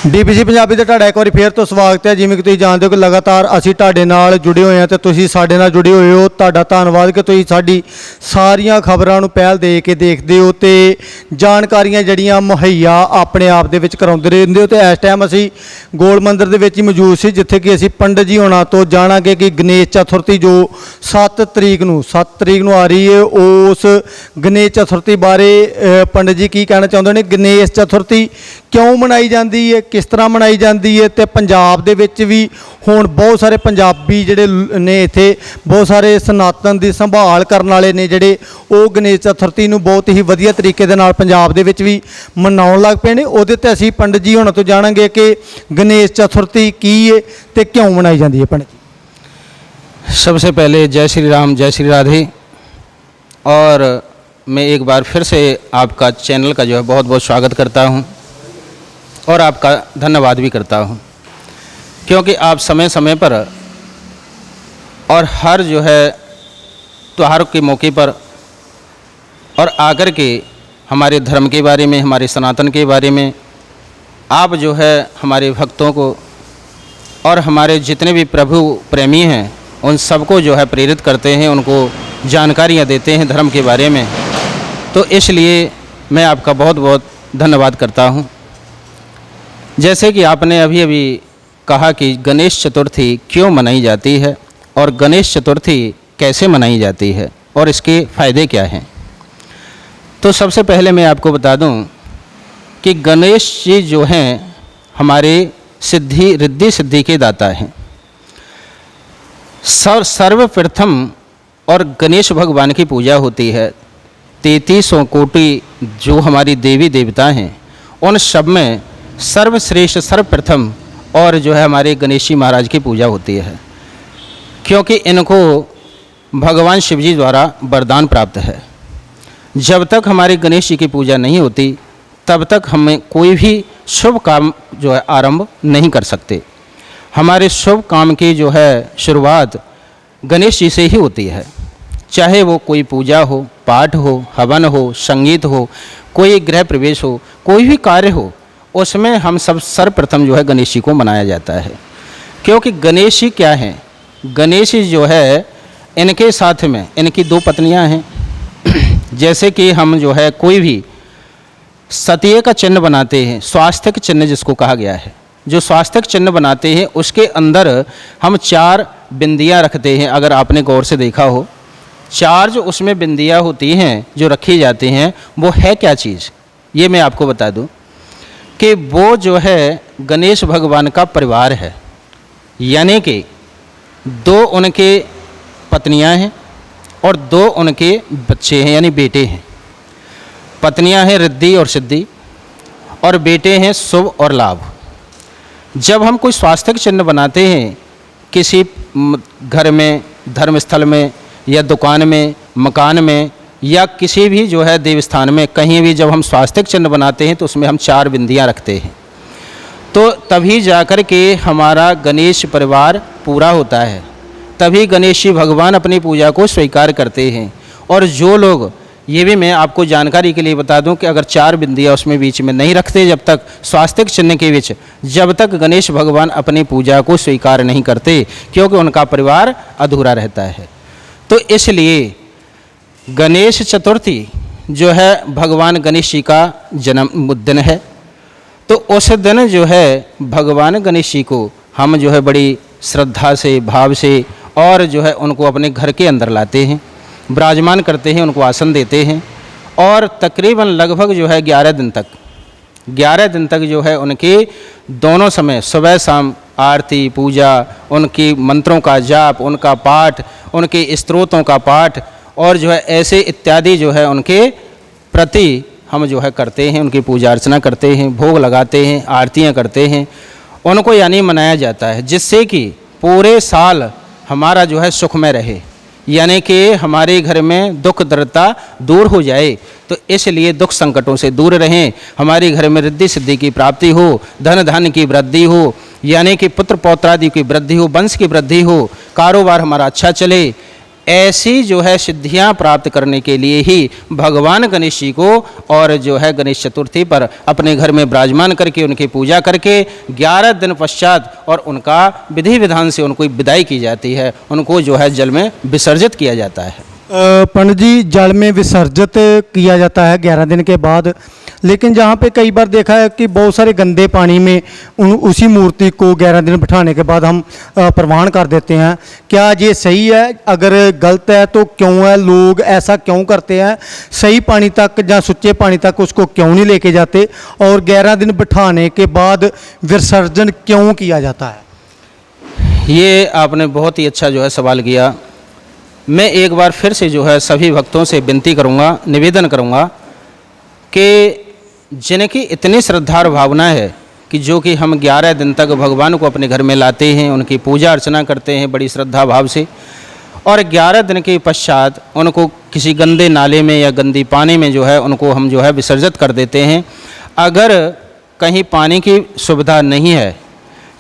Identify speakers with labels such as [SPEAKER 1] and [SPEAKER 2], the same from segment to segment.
[SPEAKER 1] DPC Punjabi ਤੇ ਤੁਹਾਡਾ ਇੱਕ ਵਾਰੀ ਫੇਰ ਤੋਂ ਸਵਾਗਤ ਹੈ। ਜਿਵੇਂ ਕਿ ਤੁਸੀਂ ਜਾਣਦੇ ਹੋ ਕਿ ਲਗਾਤਾਰ ਅਸੀਂ ਤੁਹਾਡੇ ਨਾਲ ਜੁੜੇ ਹੋਏ ਹਾਂ ਤੇ ਤੁਸੀਂ ਸਾਡੇ ਨਾਲ ਜੁੜੇ ਹੋਏ ਹੋ। ਤੁਹਾਡਾ ਧੰਨਵਾਦ ਕਿ ਤੁਸੀਂ ਸਾਡੀ ਸਾਰੀਆਂ ਖਬਰਾਂ ਨੂੰ ਪਹਿਲ ਦੇ ਕੇ ਦੇਖਦੇ ਹੋ ਤੇ ਜਾਣਕਾਰੀਆਂ ਜਿਹੜੀਆਂ ਮੁਹੱਈਆ ਆਪਣੇ ਆਪ ਦੇ ਵਿੱਚ ਕਰਾਉਂਦੇ ਰਹਿੰਦੇ ਹੋ। ਤੇ ਇਸ ਟਾਈਮ ਅਸੀਂ ਗੋਲ ਮੰਦਿਰ ਦੇ ਵਿੱਚ ਹੀ ਮੌਜੂਦ ਸੀ, ਜਿੱਥੇ ਕਿ ਅਸੀਂ ਪੰਡਤ ਜੀ ਹੋਣਾ ਤੋਂ ਜਾਣਾਂਗੇ ਕਿ ਗਣੇਸ਼ ਚਤੁਰਥੀ ਜੋ 7 ਤਰੀਕ ਨੂੰ ਆ ਰਹੀ ਹੈ, ਉਸ ਗਣੇਸ਼ ਚਤੁਰਥੀ ਬਾਰੇ ਪੰਡਤ ਜੀ ਕੀ ਕਹਿਣਾ ਚਾਹੁੰਦੇ ਨੇ। ਗਣੇਸ਼ ਚਤੁਰਥੀ ਕਿਉਂ ਮਨਾਈ ਜਾਂਦੀ ਹੈ, किस तरह मनाई जाती है, तो पंजाब दे विच भी हुण बहुत सारे पंजाबी जिहड़े ने इत्थे बहुत सारे सनातन की संभाल करने वाले ने जिहड़े वो गणेश चतुर्थी नूं बहुत ही वधिया तरीके दे नाल पंजाब दे विच भी मनाउण लग पे ने। उहदे ते असीं पंडित जी हुणां तों जाणांगे कि गणेश चतुर्थी की है ते क्यों मनाई जाती है। पंडित जी,
[SPEAKER 2] सबसे पहले जय श्री राम, जय श्री राधे। और मैं एक बार फिर से आपका चैनल का जो है बहुत बहुत स्वागत करता हूँ और आपका धन्यवाद भी करता हूँ, क्योंकि आप समय समय पर और हर जो है त्योहार के मौके पर और आकर के हमारे धर्म के बारे में, हमारे सनातन के बारे में आप जो है हमारे भक्तों को और हमारे जितने भी प्रभु प्रेमी हैं उन सबको जो है प्रेरित करते हैं, उनको जानकारियाँ देते हैं धर्म के बारे में। तो इसलिए मैं आपका बहुत बहुत धन्यवाद करता हूँ। जैसे कि आपने अभी अभी कहा कि गणेश चतुर्थी क्यों मनाई जाती है और गणेश चतुर्थी कैसे मनाई जाती है और इसके फ़ायदे क्या हैं, तो सबसे पहले मैं आपको बता दूं कि गणेश जी जो हैं हमारे रिद्धि सिद्धि के दाता हैं। सर्वप्रथम और गणेश भगवान की पूजा होती है 3300 कोटि जो हमारी देवी देवता हैं उन सब में सर्वश्रेष्ठ सर्वप्रथम और जो है हमारे गणेश जी महाराज की पूजा होती है, क्योंकि इनको भगवान शिव जी द्वारा वरदान प्राप्त है। जब तक हमारे गणेश जी की पूजा नहीं होती तब तक हमें कोई भी शुभ काम जो है आरंभ नहीं कर सकते। हमारे शुभ काम की जो है शुरुआत गणेश जी से ही होती है, चाहे वो कोई पूजा हो, पाठ हो, हवन हो, संगीत हो, कोई गृह प्रवेश हो, कोई भी कार्य हो, उसमें हम सब सर्वप्रथम जो है गणेश जी को मनाया जाता है। क्योंकि गणेश जी क्या हैं, गणेश जी जो है इनके साथ में इनकी 2 पत्नियां हैं। जैसे कि हम जो है कोई भी सतिये का चिन्ह बनाते हैं, स्वास्तिक चिन्ह जिसको कहा गया है, जो स्वास्तिक चिन्ह बनाते हैं उसके अंदर हम 4 बिंदियां रखते हैं। अगर आपने गौर से देखा हो 4 जो उसमें बिंदियां होती हैं जो रखी जाती हैं वो है क्या चीज़, ये मैं आपको बता दूं कि वो जो है गणेश भगवान का परिवार है। यानी कि 2 उनके पत्नियां हैं और 2 उनके बच्चे हैं, यानी बेटे हैं। पत्नियां हैं रिद्धि और सिद्धि और बेटे हैं शुभ और लाभ। जब हम कोई स्वास्तिक चिन्ह बनाते हैं किसी घर में, धर्मस्थल में या दुकान में, मकान में या किसी भी जो है देव स्थान में, कहीं भी जब हम स्वास्तिक चिन्ह बनाते हैं तो उसमें हम 4 बिंदियां रखते हैं, तो तभी जाकर के हमारा गणेश परिवार पूरा होता है, तभी गणेश जी भगवान अपनी पूजा को स्वीकार करते हैं। और जो लोग, ये भी मैं आपको जानकारी के लिए बता दूं कि अगर 4 बिंदियां उसमें बीच में नहीं रखते, जब तक स्वास्तिक चिन्ह के बीच, जब तक गणेश भगवान अपनी पूजा को स्वीकार नहीं करते, क्योंकि उनका परिवार अधूरा रहता है। तो इसलिए गणेश चतुर्थी जो है भगवान गणेश जी का जन्म दिन है। तो उस दिन जो है भगवान गणेश जी को हम जो है बड़ी श्रद्धा से, भाव से और जो है उनको अपने घर के अंदर लाते हैं, विराजमान करते हैं, उनको आसन देते हैं और तकरीबन लगभग जो है 11 दिन तक जो है उनके दोनों समय सुबह शाम आरती, पूजा, उनकी मंत्रों का जाप, उनका पाठ, उनके स्तोत्रों का पाठ और जो है ऐसे इत्यादि जो है उनके प्रति हम जो है करते हैं, उनकी पूजा अर्चना करते हैं, भोग लगाते हैं, आरतियां करते हैं, उनको यानी मनाया जाता है, जिससे कि पूरे साल हमारा जो है सुखमय रहे, यानी कि हमारे घर में दुख दरिद्रता दूर हो जाए। तो इसलिए दुख संकटों से दूर रहें, हमारे घर में रिद्धि सिद्धि की प्राप्ति हो, धन धन की वृद्धि हो, यानी कि पुत्र पौत्रादि की वृद्धि हो, वंश की वृद्धि हो, कारोबार हमारा अच्छा चले, ऐसी जो है सिद्धियां प्राप्त करने के लिए ही भगवान गणेश जी को और जो है गणेश चतुर्थी पर अपने घर में विराजमान करके उनकी पूजा करके 11 दिन पश्चात और उनका विधि विधान से उनको विदाई की जाती है, उनको जो है जल में विसर्जित किया जाता है।
[SPEAKER 1] पंडित जी, जल में विसर्जित किया जाता है 11 दिन के बाद, लेकिन जहाँ पे कई बार देखा है कि बहुत सारे गंदे पानी में उसी मूर्ति को 11 दिन बिठाने के बाद हम प्रवान कर देते हैं। क्या ये सही है? अगर गलत है तो क्यों है? लोग ऐसा क्यों करते हैं? सही पानी तक या सुच्चे पानी तक उसको क्यों नहीं लेके जाते और 11 दिन बिठाने के बाद विसर्जन क्यों किया जाता है?
[SPEAKER 2] ये आपने बहुत ही अच्छा जो है सवाल किया। मैं एक बार फिर से जो है सभी भक्तों से विनती करूँगा, निवेदन करूँगा कि जिनकी इतनी श्रद्धा और भावना है कि जो कि हम 11 दिन तक भगवान को अपने घर में लाते हैं, उनकी पूजा अर्चना करते हैं बड़ी श्रद्धा भाव से, और 11 दिन के पश्चात उनको किसी गंदे नाले में या गंदी पानी में जो है उनको हम जो है विसर्जित कर देते हैं। अगर कहीं पानी की सुविधा नहीं है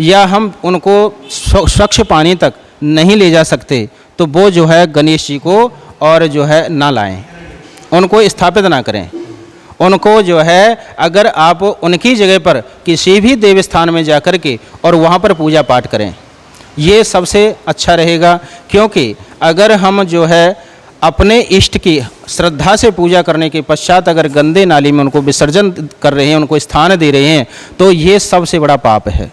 [SPEAKER 2] या हम उनको स्वच्छ पानी तक नहीं ले जा सकते तो वो जो है गणेश जी को और जो है ना लाएं, उनको स्थापित ना करें। उनको जो है अगर आप उनकी जगह पर किसी भी देव स्थान में जा कर के और वहाँ पर पूजा पाठ करें, ये सबसे अच्छा रहेगा। क्योंकि अगर हम जो है अपने इष्ट की श्रद्धा से पूजा करने के पश्चात अगर गंदे नाली में उनको विसर्जन कर रहे हैं, उनको स्थान दे रहे हैं, तो ये सबसे बड़ा पाप है।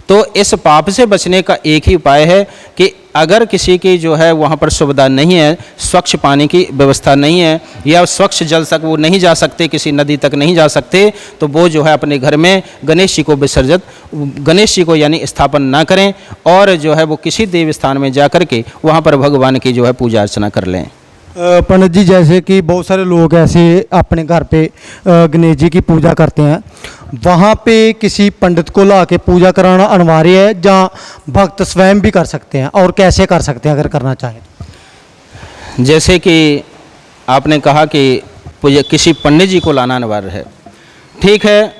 [SPEAKER 2] तो इस पाप से बचने का एक ही उपाय है कि अगर किसी की जो है वहाँ पर सुविधा नहीं है, स्वच्छ पानी की व्यवस्था नहीं है या स्वच्छ जल तक वो नहीं जा सकते, किसी नदी तक नहीं जा सकते, तो वो जो है अपने घर में गणेश जी को विसर्जित, गणेश जी को यानी स्थापन ना करें और जो है वो किसी देव स्थान में जा कर के वहाँ पर भगवान की जो है पूजा अर्चना कर लें।
[SPEAKER 1] पंडित जी, जैसे कि बहुत सारे लोग ऐसे अपने घर पे गणेश जी की पूजा करते हैं, वहाँ पे किसी पंडित को ला के पूजा कराना अनिवार्य है या भक्त स्वयं भी कर सकते हैं, और कैसे कर सकते हैं अगर करना चाहें तो?
[SPEAKER 2] जैसे कि आपने कहा कि किसी पंडित जी को लाना अनिवार्य है, ठीक है।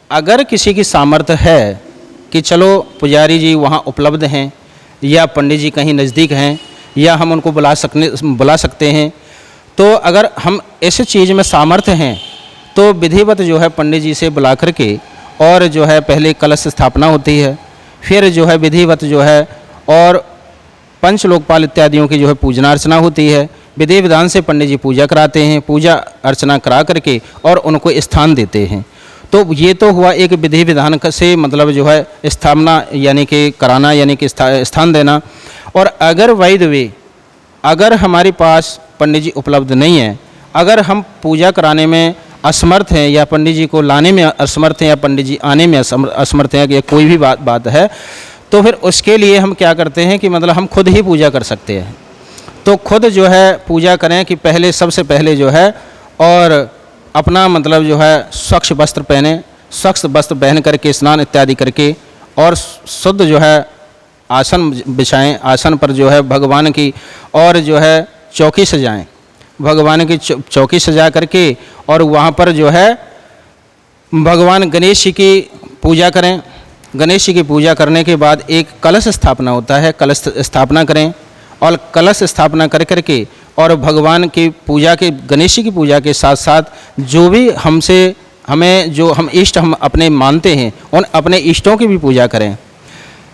[SPEAKER 2] अगर किसी की सामर्थ्य है कि चलो पुजारी जी वहाँ उपलब्ध हैं या पंडित जी कहीं नज़दीक हैं या हम उनको बुला सकते हैं, तो अगर हम इस चीज़ में सामर्थ्य हैं तो विधिवत जो है पंडित जी से बुला करके और जो है पहले कलश स्थापना होती है, फिर जो है विधिवत जो है और पंच लोकपाल इत्यादियों की जो है पूजना अर्चना होती है। विधि विधान से पंडित जी पूजा कराते हैं, पूजा अर्चना करा करके और उनको स्थान देते हैं। तो ये तो हुआ एक विधि विधान से मतलब जो है स्थापना यानी कि कराना यानी कि स्थान देना। और अगर वैध वे अगर हमारे पास पंडित जी उपलब्ध नहीं है, अगर हम पूजा कराने में असमर्थ हैं या पंडित जी को लाने में असमर्थ हैं या पंडित जी आने में असमर्थ हैं, कि कोई भी बात है, तो फिर उसके लिए हम क्या करते हैं कि मतलब हम खुद ही पूजा कर सकते हैं। तो खुद जो है पूजा करें कि पहले सबसे पहले जो है और अपना मतलब जो है स्वच्छ वस्त्र पहने, स्वच्छ वस्त्र पहन करके स्नान इत्यादि करके और शुद्ध जो है आसन बिछाएं, आसन पर जो है भगवान की और जो है चौकी सजाएं, भगवान की चौकी सजा करके और वहाँ पर जो है भगवान गणेश जी की पूजा करें। गणेश जी की पूजा करने के बाद एक कलश स्थापना होता है, कलश स्थापना करें और कलश स्थापना कर करके और भगवान की पूजा के गणेश जी की पूजा के साथ साथ जो भी हमें जो हम इष्ट हम अपने मानते हैं उन अपने इष्टों की भी पूजा करें,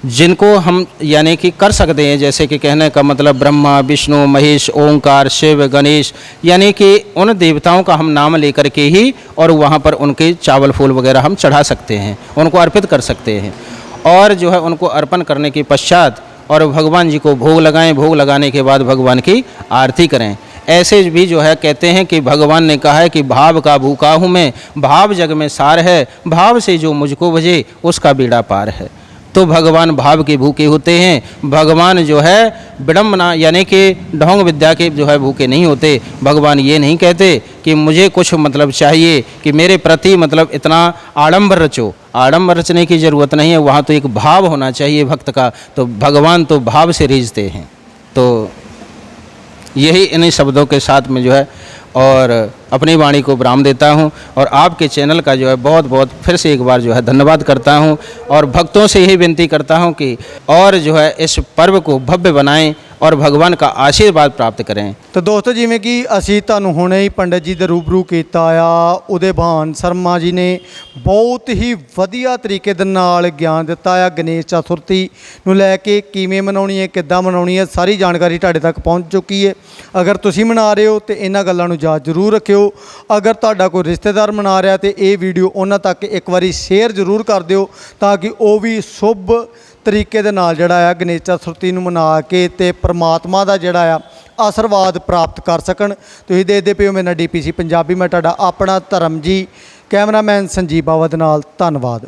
[SPEAKER 2] जिनको हम यानी कि कर सकते हैं। जैसे कि कहने का मतलब ब्रह्मा विष्णु महेश ओंकार शिव गणेश, यानी कि उन देवताओं का हम नाम लेकर के ही और वहाँ पर उनके चावल फूल वगैरह हम चढ़ा सकते हैं, उनको अर्पित कर सकते हैं। और जो है उनको अर्पण करने के पश्चात और भगवान जी को भोग लगाएं, भोग लगाने के बाद भगवान की आरती करें। ऐसे भी जो है कहते हैं कि भगवान ने कहा है कि भाव का भूखा हूँ मैं, भाव जग में सार है, भाव से जो मुझको भजे उसका बेड़ा पार है। तो भगवान भाव के भूखे होते हैं। भगवान जो है विडम्बना यानी कि ढोंग विद्या के जो है भूखे नहीं होते। भगवान ये नहीं कहते कि मुझे कुछ मतलब चाहिए कि मेरे प्रति मतलब इतना आडंबर रचो, आडंबर रचने की ज़रूरत नहीं है, वहाँ तो एक भाव होना चाहिए भक्त का। तो भगवान तो भाव से रीझते हैं। तो यही इन्हीं शब्दों के साथ में जो है और अपनी वाणी को विराम देता हूं और आपके चैनल का जो है बहुत बहुत फिर से एक बार जो है धन्यवाद करता हूं और भक्तों से यही विनती करता हूं कि और जो है इस पर्व को भव्य बनाएं और भगवान का आशीर्वाद प्राप्त करें।
[SPEAKER 1] ਤਾਂ ਦੋਸਤੋ ਜਿਵੇਂ ਕਿ ਅਸੀਂ ਤੁਹਾਨੂੰ ਹੁਣੇ ਹੀ ਪੰਡਤ ਜੀ ਦੇ ਰੂਬਰੂ ਕੀਤਾ ਆ, ਉਹਦੇ ਭਾਨ ਸ਼ਰਮਾ ਜੀ ਨੇ ਬਹੁਤ ਹੀ ਵਧੀਆ ਤਰੀਕੇ ਦੇ ਨਾਲ ਗਿਆਨ ਦਿੱਤਾ ਆ ਗਣੇਸ਼ ਚਤੁਰਥੀ ਨੂੰ ਲੈ ਕੇ, ਕਿਵੇਂ ਮਨਾਉਣੀ ਹੈ, ਕਿੱਦਾਂ ਮਨਾਉਣੀ ਹੈ, ਸਾਰੀ ਜਾਣਕਾਰੀ ਤੁਹਾਡੇ ਤੱਕ ਪਹੁੰਚ ਚੁੱਕੀ ਹੈ। ਅਗਰ ਤੁਸੀਂ ਮਨਾ ਰਹੇ ਹੋ ਤੇ ਇਹਨਾਂ ਗੱਲਾਂ ਨੂੰ ਯਾਦ ਜ਼ਰੂਰ ਰੱਖਿਓ। ਅਗਰ ਤੁਹਾਡਾ ਕੋਈ ਰਿਸ਼ਤੇਦਾਰ ਮਨਾ ਰਿਹਾ ਤੇ ਇਹ ਵੀਡੀਓ ਉਹਨਾਂ ਤੱਕ ਇੱਕ ਵਾਰੀ ਸ਼ੇਅਰ ਜ਼ਰੂਰ ਕਰ ਦਿਓ, ਤਾਂ ਕਿ ਉਹ ਵੀ ਸ਼ੁਭ ਤਰੀਕੇ ਦੇ ਨਾਲ ਜਿਹੜਾ ਆ ਗਣੇਸ਼ ਚਤੁਰਥੀ ਨੂੰ ਮਨਾ ਕੇ ਤੇ ਪ੍ਰਮਾਤਮਾ ਦਾ ਜਿਹੜਾ ਆ ਆਸ਼ੀਰਵਾਦ ਪ੍ਰਾਪਤ ਕਰ ਸਕਣ। ਤੁਸੀਂ ਦੇਖਦੇ ਪਏ ਹੋ ਮੇਰੇ ਨਾਲ DPC ਪੰਜਾਬੀ, ਮੈਂ ਤੁਹਾਡਾ ਆਪਣਾ ਧਰਮ ਜੀ, ਕੈਮਰਾਮੈਨ ਸੰਜੀਵ ਬਾਵਾ ਦੇ ਨਾਲ। ਧੰਨਵਾਦ।